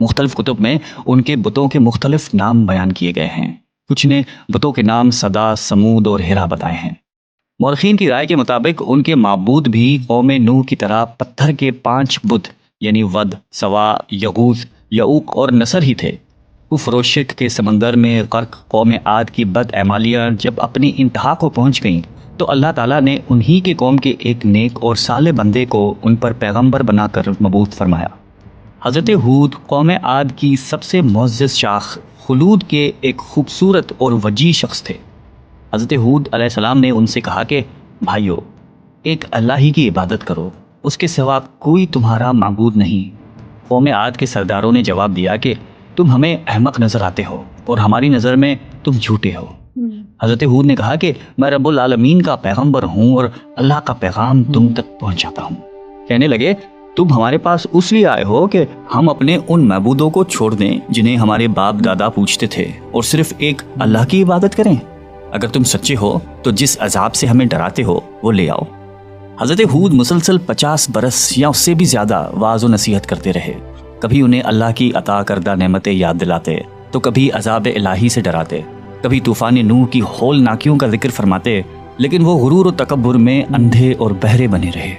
مختلف کتب میں ان کے بتوں کے مختلف نام بیان کیے گئے ہیں۔ کچھ نے بتوں کے نام صدا، سمود اور ہیرا بتائے ہیں۔ مورخین کی رائے کے مطابق ان کے معبود بھی قوم نوح کی طرح پتھر کے 5 بت یعنی ود، سوا، یغوث، یعوق اور نصر ہی تھے۔ کفر و شرک کے سمندر میں غرق قوم عاد کی بد اعمالیاں جب اپنی انتہا کو پہنچ گئیں تو اللہ تعالیٰ نے انہی کے قوم کے ایک نیک اور صالح بندے کو ان پر پیغمبر بنا کر مبعوث فرمایا۔ حضرت ہود قوم عاد کی سب سے معزز شاخ خلود کے ایک خوبصورت اور وجیح شخص تھے۔ حضرت ہود علیہ السلام نے ان سے کہا کہ بھائیو، ایک اللہ ہی کی عبادت کرو، اس کے سوا کوئی تمہارا معبود نہیں۔ قوم عاد کے سرداروں نے جواب دیا کہ تم ہمیں احمق نظر آتے ہو اور ہماری نظر میں تم جھوٹے ہو۔ حضرت ہود نے کہا کہ میں رب العالمین کا پیغمبر ہوں اور اللہ کا پیغام تم تک پہنچاتا ہوں۔ کہنے لگے تم ہمارے پاس اس لیے آئے ہو کہ ہم اپنے ان معبودوں کو چھوڑ دیں جنہیں ہمارے باپ دادا پوجتے تھے اور صرف ایک اللہ کی عبادت کریں؟ اگر تم سچے ہو تو جس عذاب سے ہمیں ڈراتے ہو وہ لے آؤ۔ حضرت ہود مسلسل 50 برس یا اس سے بھی زیادہ واعظ و نصیحت کرتے رہے۔ کبھی انہیں اللہ کی عطا کردہ نعمتیں یاد دلاتے تو کبھی عذاب الہی سے ڈراتے، کبھی طوفان نوح کی ہولناکیوں کا ذکر فرماتے، لیکن وہ غرور و تکبر میں اندھے اور بہرے بنے رہے۔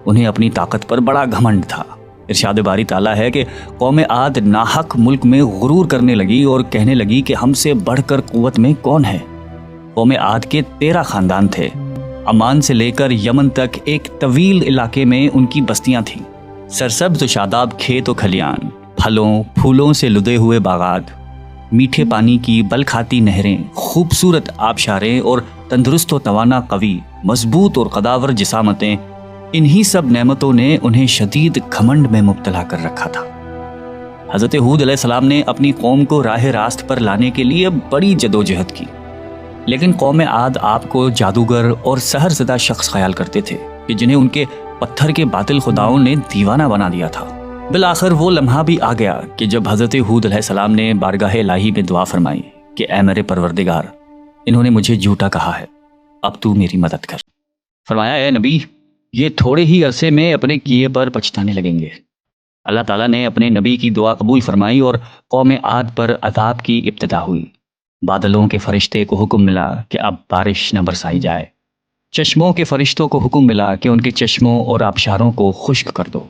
انہیں اپنی طاقت پر بڑا گھمنڈ تھا۔ ارشاد باری تعالیٰ ہے کہ قوم عاد ناحق ملک میں غرور کرنے لگی اور کہنے لگی کہ ہم سے بڑھ کر قوت میں کون ہے۔ قوم عاد کے 13 خاندان تھے۔ عمان سے لے کر یمن تک ایک طویل علاقے میں ان کی بستیاں تھیں۔ سرسبز و شاداب کھیت و کھلیان، پھلوں پھولوں سے لدے ہوئے باغات، میٹھے پانی کی بل کھاتی نہریں، خوبصورت آبشاریں اور تندرست و توانا قوی، مضبوط اور قداور جسامتیں، انہی سب نعمتوں نے انہیں شدید گھمنڈ میں مبتلا کر رکھا تھا۔ حضرت ہود علیہ السلام نے اپنی قوم کو راہ راست پر لانے کے لیے بڑی جدوجہد کی، لیکن قوم عاد آپ کو جادوگر اور سحر زدہ شخص خیال کرتے تھے کہ جنہیں ان کے پتھر کے باطل خداؤں نے دیوانہ بنا دیا تھا۔ بالآخر وہ لمحہ بھی آ گیا کہ جب حضرت ہود علیہ السلام نے بارگاہ الہی میں دعا فرمائی کہ اے میرے پروردگار، انہوں نے مجھے جھوٹا کہا ہے، اب تو میری مدد کر۔ فرمایا اے نبی، یہ تھوڑے ہی عرصے میں اپنے کیے پر پچھتانے لگیں گے۔ اللہ تعالیٰ نے اپنے نبی کی دعا قبول فرمائی اور قوم عاد پر عذاب کی ابتدا ہوئی۔ بادلوں کے فرشتے کو حکم ملا کہ اب بارش نہ برسائی جائے۔ چشموں کے فرشتوں کو حکم ملا کہ ان کے چشموں اور آبشاروں کو خشک کر دو۔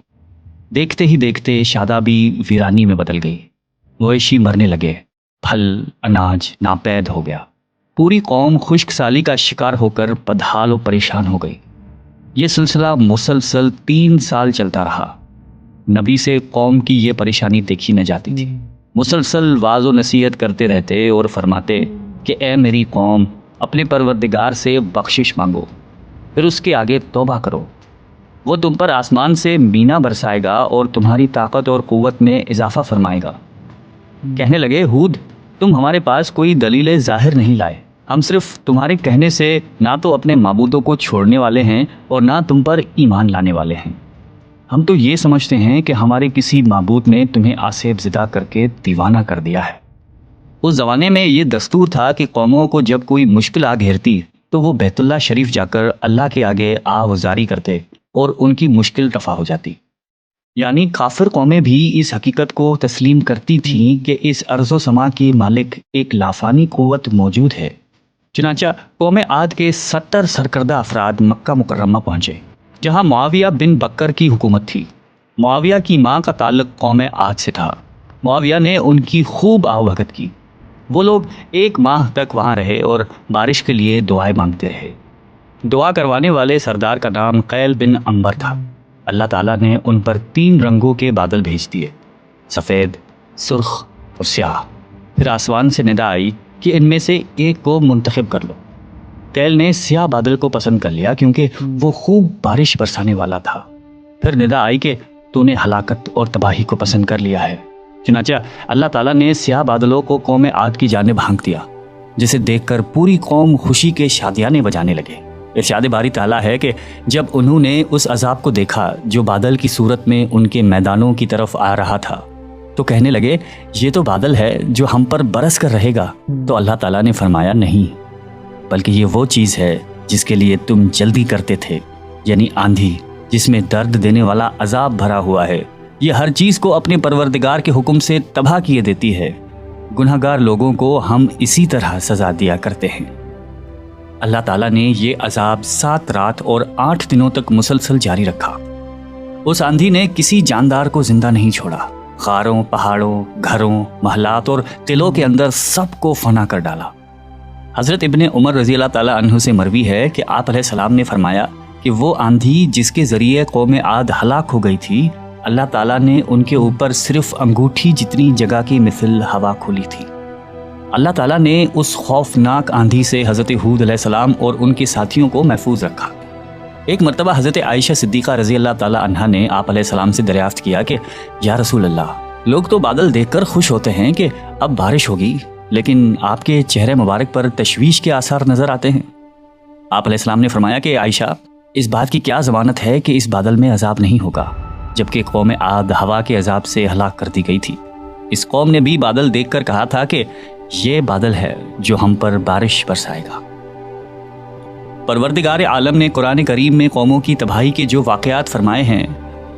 دیکھتے ہی دیکھتے شادابی ویرانی میں بدل گئی، مویشی مرنے لگے، پھل اناج ناپید ہو گیا۔ پوری قوم خشک سالی کا شکار ہو کر بدحال و پریشان ہو گئی۔ یہ سلسلہ مسلسل 3 سال چلتا رہا۔ نبی سے قوم کی یہ پریشانی دیکھی نہ جاتی تھی۔ مسلسل واعظ و نصیحت کرتے رہتے اور فرماتے کہ اے میری قوم، اپنے پروردگار سے بخشش مانگو، پھر اس کے آگے توبہ کرو، وہ تم پر آسمان سے مینا برسائے گا اور تمہاری طاقت اور قوت میں اضافہ فرمائے گا۔ کہنے لگے ہود، تم ہمارے پاس کوئی دلیل ظاہر نہیں لائے، ہم صرف تمہارے کہنے سے نہ تو اپنے معبودوں کو چھوڑنے والے ہیں اور نہ تم پر ایمان لانے والے ہیں۔ ہم تو یہ سمجھتے ہیں کہ ہمارے کسی معبود نے تمہیں آسیب زدہ کر کے دیوانہ کر دیا ہے۔ اس زمانے میں یہ دستور تھا کہ قوموں کو جب کوئی مشکل آ گھیرتی تو وہ بیت اللہ شریف جا کر اللہ کے آگے آوازاری کرتے اور ان کی مشکل رفع ہو جاتی۔ یعنی کافر قومیں بھی اس حقیقت کو تسلیم کرتی تھیں کہ اس ارض و سما کی مالک ایک لافانی قوت موجود ہے۔ چنانچہ قوم عاد کے 70 سرکردہ افراد مکہ مکرمہ پہنچے، جہاں معاویہ بن بکر کی حکومت تھی۔ معاویہ کی ماں کا تعلق قوم عاد سے تھا۔ معاویہ نے ان کی خوب آوبھگت کی۔ وہ لوگ 1 ماہ تک وہاں رہے اور بارش کے لیے دعائیں مانگتے رہے۔ دعا کروانے والے سردار کا نام قیل بن عنبر تھا۔ اللہ تعالیٰ نے ان پر 3 رنگوں کے بادل بھیج دیے، سفید، سرخ اور سیاہ۔ پھر آسمان سے ندا آئی کہ ان میں سے ایک کو منتخب کر لو۔ قیل نے سیاہ بادل کو پسند کر لیا کیونکہ وہ خوب بارش برسانے والا تھا۔ پھر ندا آئی کہ تو نے ہلاکت اور تباہی کو پسند کر لیا ہے۔ چنانچہ اللہ تعالیٰ نے سیاہ بادلوں کو قوم عاد کی جانب ہانک دیا، جسے دیکھ کر پوری قوم خوشی کے شادیانے بجانے لگے۔ ارشاد باری تعالیٰ ہے کہ جب انہوں نے اس عذاب کو دیکھا جو بادل کی صورت میں ان کے میدانوں کی طرف آ رہا تھا تو کہنے لگے یہ تو بادل ہے جو ہم پر برس کر رہے گا۔ تو اللہ تعالیٰ نے فرمایا نہیں، بلکہ یہ وہ چیز ہے جس کے لیے تم جلدی کرتے تھے، یعنی آندھی جس میں درد دینے والا عذاب بھرا ہوا ہے، یہ ہر چیز کو اپنے پروردگار کے حکم سے تباہ کیے دیتی ہے۔ گنہگار لوگوں کو ہم اسی طرح سزا دیا کرتے ہیں۔ اللہ تعالیٰ نے یہ عذاب 7 رات اور 8 دنوں تک مسلسل جاری رکھا۔ اس آندھی نے کسی جاندار کو زندہ نہیں چھوڑا۔ غاروں، پہاڑوں، گھروں، محلات اور قلعوں کے اندر سب کو فنا کر ڈالا۔ حضرت ابن عمر رضی اللہ تعالیٰ عنہ سے مروی ہے کہ آپ علیہ السلام نے فرمایا کہ وہ آندھی جس کے ذریعے قوم عاد ہلاک ہو گئی تھی، اللہ تعالیٰ نے ان کے اوپر صرف انگوٹھی جتنی جگہ کی مثل ہوا کھولی تھی۔ اللہ تعالیٰ نے اس خوفناک آندھی سے حضرت ہود علیہ السلام اور ان کے ساتھیوں کو محفوظ رکھا۔ ایک مرتبہ حضرت عائشہ صدیقہ رضی اللہ تعالیٰ عنہا نے آپ علیہ السلام سے دریافت کیا کہ یا رسول اللہ، لوگ تو بادل دیکھ کر خوش ہوتے ہیں کہ اب بارش ہوگی، لیکن آپ کے چہرے مبارک پر تشویش کے آثار نظر آتے ہیں۔ آپ علیہ السلام نے فرمایا کہ عائشہ، اس بات کی کیا ضمانت ہے کہ اس بادل میں عذاب نہیں ہوگا، جبکہ قوم عاد ہوا کے عذاب سے ہلاک کر دی گئی تھی۔ اس قوم نے بھی بادل دیکھ کر کہا تھا کہ یہ بادل ہے جو ہم پر بارش برسائے گا۔ پروردگار عالم نے قرآن کریم میں قوموں کی تباہی کے جو واقعات فرمائے ہیں،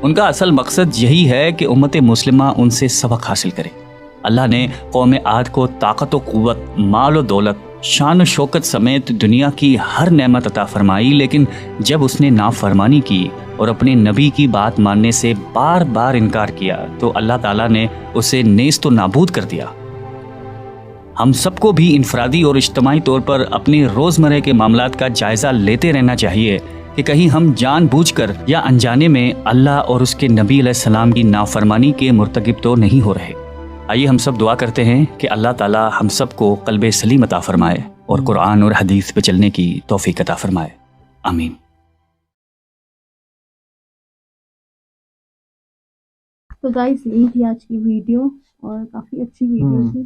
ان کا اصل مقصد یہی ہے کہ امت مسلمہ ان سے سبق حاصل کرے۔ اللہ نے قوم عاد کو طاقت و قوت، مال و دولت، شان و شوکت سمیت دنیا کی ہر نعمت عطا فرمائی، لیکن جب اس نے نافرمانی کی اور اپنے نبی کی بات ماننے سے بار بار انکار کیا تو اللہ تعالیٰ نے اسے نیست و نابود کر دیا۔ ہم سب کو بھی انفرادی اور اجتماعی طور پر اپنے روزمرہ کے معاملات کا جائزہ لیتے رہنا چاہیے کہ کہیں ہم جان بوجھ کر یا انجانے میں اللہ اور اس کے نبی علیہ السلام کی نافرمانی کے مرتکب تو نہیں ہو رہے۔ آئیے ہم سب دعا کرتے ہیں کہ اللہ تعالیٰ ہم سب کو قلب سلیم عطا فرمائے اور قرآن اور حدیث پہ چلنے کی توفیق عطا فرمائے، آمین۔ تو گائز یہی تھی آج کی ویڈیو، اور کافی اچھی ویڈیو تھی۔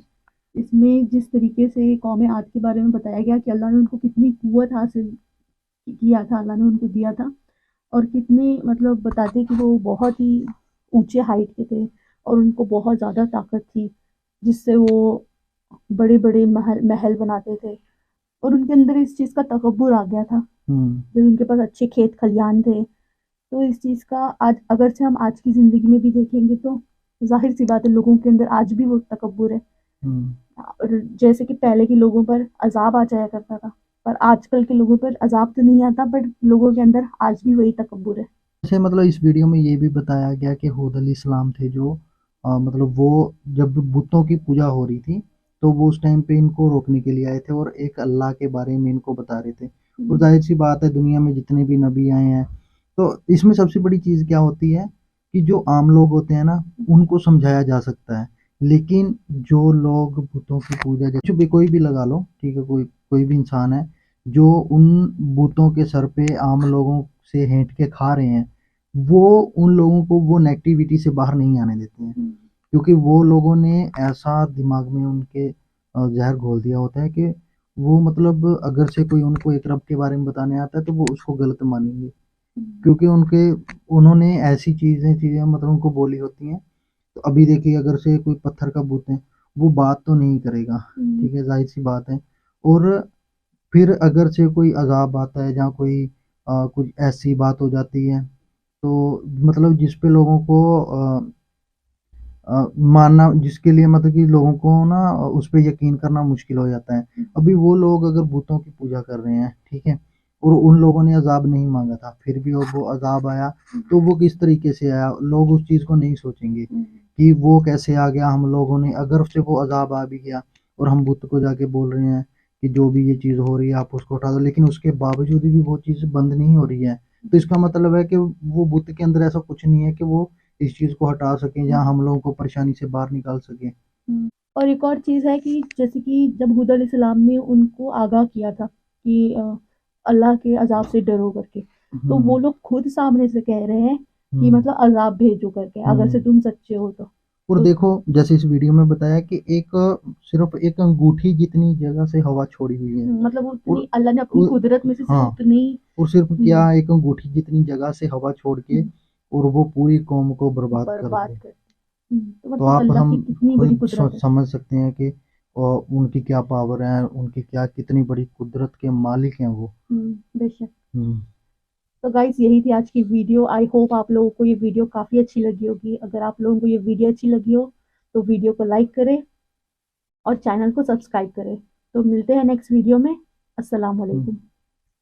اس میں جس طریقے سے قوم عاد کے بارے میں بتایا گیا کہ اللہ نے ان کو کتنی قوت حاصل کیا تھا، اللہ نے ان کو دیا تھا، اور کتنے مطلب بتاتے کہ وہ بہت ہی اونچے ہائٹ کے تھے اور ان کو بہت زیادہ طاقت تھی، جس سے وہ بڑے بڑے محل بناتے تھے، اور ان کے اندر اس چیز کا تکبر آ گیا تھا۔ جب ان کے پاس اچھے کھیت کھلیان تھے، تو اس چیز کا آج اگرچہ ہم آج کی زندگی میں بھی دیکھیں گے تو ظاہر سی بات ہے لوگوں کے اندر آج بھی وہ تکبر ہے۔ جیسے کہ پہلے کے لوگوں پر عذاب آ جایا کرتا تھا، پر آج کل کے لوگوں پر عذاب تو نہیں آتا، بٹ لوگوں کے اندر آج بھی وہی تکبر ہے۔ جیسے مطلب اس ویڈیو میں یہ بھی بتایا گیا کہ ہود علیہ السلام تھے جو مطلب وہ جب بتوں کی پوجا ہو رہی تھی تو وہ اس ٹائم پہ ان کو روکنے کے لیے آئے تھے اور ایک اللہ کے بارے میں ان کو بتا رہے تھے۔ اور ظاہر سی بات ہے دنیا میں جتنے بھی نبی آئے ہیں تو اس میں سب سے بڑی چیز کیا ہوتی ہے کہ جو عام لوگ ہوتے ہیں نا ان کو سمجھایا جا سکتا ہے، لیکن جو لوگ بتوں کی پوجا جیسے کوئی بھی لگا لو، ٹھیک ہے، کوئی بھی انسان ہے جو ان بتوں کے سر پہ عام لوگوں سے ہینٹ کے کھا رہے ہیں، وہ ان لوگوں کو وہ نیگیٹیوٹی سے باہر نہیں آنے دیتے ہیں، کیونکہ وہ لوگوں نے ایسا دماغ میں ان کے زہر گھول دیا ہوتا ہے کہ وہ مطلب اگر سے کوئی ان کو ایک رب کے بارے میں بتانے آتا ہے تو وہ اس کو غلط مانیں گے، کیونکہ انہوں نے ایسی چیزیں مطلب ان کو بولی ہوتی ہیں۔ تو ابھی دیکھیے اگر سے کوئی پتھر کا بت ہے وہ بات تو نہیں کرے گا، ٹھیک ہے، ظاہر سی بات ہے۔ اور پھر اگر سے کوئی عذاب آتا ہے جہاں کوئی کچھ ایسی بات ہو جاتی ہے تو مطلب جس پہ لوگوں کو ماننا، جس کے لیے مطلب کہ لوگوں کو نا اس پہ یقین کرنا مشکل ہو جاتا ہے۔ ابھی وہ لوگ اگر بتوں کی پوجا کر رہے ہیں، ٹھیک ہے، اور ان لوگوں نے عذاب نہیں مانگا تھا پھر بھی وہ عذاب آیا تو وہ کس طریقے سے آیا، لوگ اس چیز کو نہیں سوچیں گے کہ وہ کیسے آ گیا۔ ہم لوگوں نے اگر سے وہ عذاب آ بھی گیا اور ہم بت کو جا کے بول رہے ہیں کہ جو بھی یہ چیز ہو رہی ہے آپ اس کو اٹھا دو، لیکن اس کے باوجود بھی وہ چیز بند نہیں ہو رہی ہے، تو اس کا مطلب ہے کہ وہ بت کے اندر ایسا کچھ نہیں ہے کہ وہ اس چیز کو ہٹا سکیں جہاں ہم لوگوں کو پریشانی سے باہر نکال سکیں۔ اور ایک اور چیز ہے کہ جیسے کہ جب ہود علیہ السلام نے ان کو آگاہ کیا تھا کہ اللہ کے عذاب سے ڈرو کر کے، تو وہ لوگ خود سامنے سے کہہ رہے ہیں کہ مطلب عذاب بھیجو کر کے اگر سے تم سچے ہو تو۔ اور دیکھو جیسے اس ویڈیو میں بتایا کہ صرف ایک انگوٹھی جتنی جگہ سے ہوا چھوڑی ہوئی ہے، مطلب اتنی اللہ نے اپنی قدرت میں سے اتنی، اور صرف کیا ایک انگوٹھی جتنی جگہ سے ہوا چھوڑ کے اور وہ پوری قوم کو برباد کر دے۔ تو آپ ہم سمجھ سکتے ہیں کہ ان کی کیا پاور ہے، ان کی کیا کتنی بڑی قدرت کے مالک ہیں وہ۔ بے شک۔ تو گائز یہی تھی آج کی ویڈیو. آئی ہوپ آپ لوگوں کو یہ ویڈیو کافی اچھی لگی ہوگی. اگر آپ لوگوں کو یہ ویڈیو اچھی لگی ہو تو ویڈیو کو لائک کریں اور چینل کو سبسکرائب کریں. تو ملتے ہیں نیکسٹ ویڈیو میں. السلام علیکم.